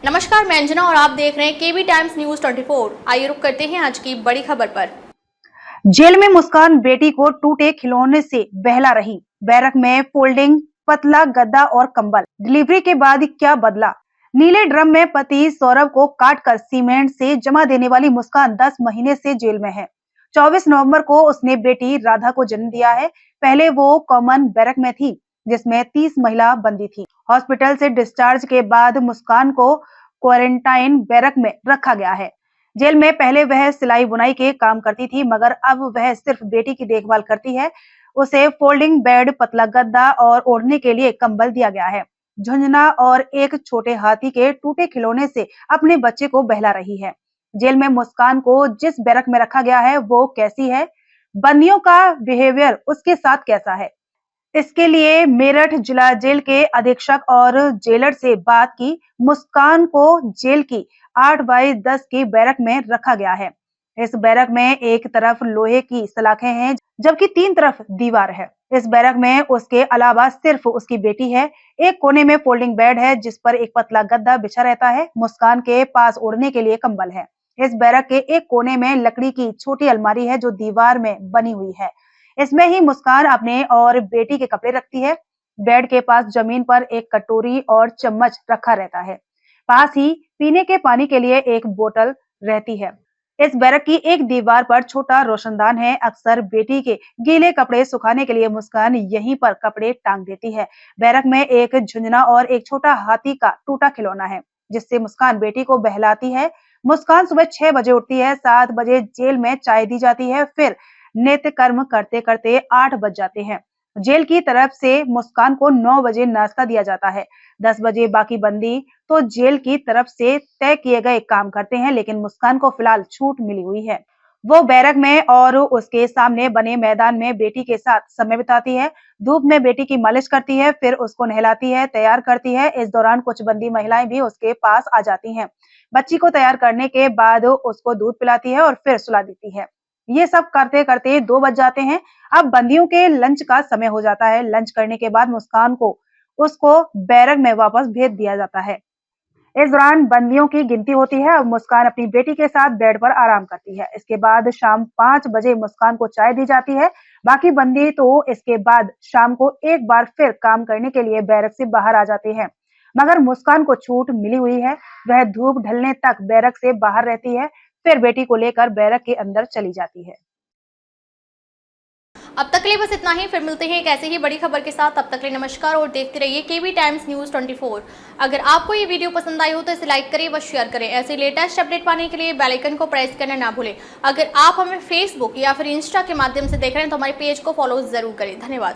नमस्कार, मैं अंजना और आप देख रहे हैं केबी टाइम्स न्यूज 24। आइए रुक करते हैं आज की बड़ी खबर पर। जेल में मुस्कान बेटी को टूटे खिलौने से बहला रही। बैरक में फोल्डिंग पतला गद्दा और कंबल। डिलीवरी के बाद क्या बदला। नीले ड्रम में पति सौरभ को काटकर सीमेंट से जमा देने वाली मुस्कान 10 महीने से जेल में है। 24 नवंबर को उसने बेटी राधा को जन्म दिया है। पहले वो कॉमन बैरक में थी, जिसमें 30 महिला बंदी थी। हॉस्पिटल से डिस्चार्ज के बाद मुस्कान को क्वारंटाइन बैरक में रखा गया है। जेल में पहले वह सिलाई बुनाई के काम करती थी, मगर अब वह सिर्फ बेटी की देखभाल करती है। उसे फोल्डिंग बेड, पतला गद्दा और ओढ़ने के लिए कंबल दिया गया है। झुंझुना और एक छोटे हाथी के टूटे खिलौने से अपने बच्चे को बहला रही है। जेल में मुस्कान को जिस बैरक में रखा गया है वो कैसी है, बंदियों का बिहेवियर उसके साथ कैसा है, इसके लिए मेरठ जिला जेल के अधीक्षक और जेलर से बात की। मुस्कान को जेल की 8x10 की बैरक में रखा गया है। इस बैरक में एक तरफ लोहे की सलाखें हैं, जबकि 3 तरफ दीवार है। इस बैरक में उसके अलावा सिर्फ उसकी बेटी है। एक कोने में फोल्डिंग बेड है, जिस पर एक पतला गद्दा बिछा रहता है। मुस्कान के पास ओढ़ने के लिए कंबल है। इस बैरक के एक कोने में लकड़ी की छोटी अलमारी है, जो दीवार में बनी हुई है। इसमें ही मुस्कान अपने और बेटी के कपड़े रखती है। बेड के पास जमीन पर एक कटोरी और चम्मच रखा रहता है। पास ही पीने के पानी के लिए एक बोतल रहती है। इस बैरक की एक दीवार पर छोटा रोशनदान है। अक्सर बेटी के गीले कपड़े सुखाने के लिए मुस्कान यहीं पर कपड़े टांग देती है। बैरक में एक झुंझुना और एक छोटा हाथी का टूटा खिलौना है, जिससे मुस्कान बेटी को बहलाती है। मुस्कान सुबह 6 बजे उठती है। 7 बजे जेल में चाय दी जाती है। फिर नित्य कर्म करते करते 8 बज जाते हैं। जेल की तरफ से मुस्कान को 9 बजे नाश्ता दिया जाता है। 10 बजे बाकी बंदी तो जेल की तरफ से तय किए गए काम करते हैं, लेकिन मुस्कान को फिलहाल छूट मिली हुई है। वो बैरक में और उसके सामने बने मैदान में बेटी के साथ समय बिताती है। धूप में बेटी की मालिश करती है, फिर उसको नहलाती है, तैयार करती है। इस दौरान कुछ बंदी महिलाएं भी उसके पास आ जाती हैं। बच्ची को तैयार करने के बाद उसको दूध पिलाती है और फिर सुला देती है। ये सब करते करते 2 बज जाते हैं। अब बंदियों के लंच का समय हो जाता है। लंच करने के बाद मुस्कान को उसको बैरक में वापस भेज दिया जाता है। इस दौरान बंदियों की गिनती होती है। अब मुस्कान अपनी बेटी के साथ बेड पर आराम करती है। इसके बाद शाम 5 बजे मुस्कान को चाय दी जाती है। बाकी बंदी तो इसके बाद शाम को एक बार फिर काम करने के लिए बैरक से बाहर आ जाते हैं, मगर मुस्कान को छूट मिली हुई है। वह धूप ढलने तक बैरक से बाहर रहती है, फिर बेटी को लेकर बैरक के अंदर चली जाती है। अब तक के लिए बस इतना ही। फिर मिलते हैं एक ऐसे ही बड़ी खबर के साथ। तब तक के लिए नमस्कार और देखते रहिए केबी टाइम्स न्यूज 24। अगर आपको ये वीडियो पसंद आई हो तो इसे लाइक करें व शेयर करें। ऐसे लेटेस्ट अपडेट पाने के लिए बेल आइकन को प्रेस करना ना भूलें। अगर आप हमें फेसबुक या फिर इंस्टा के माध्यम से देख रहे हैं तो हमारे पेज को फॉलो जरूर करें। धन्यवाद।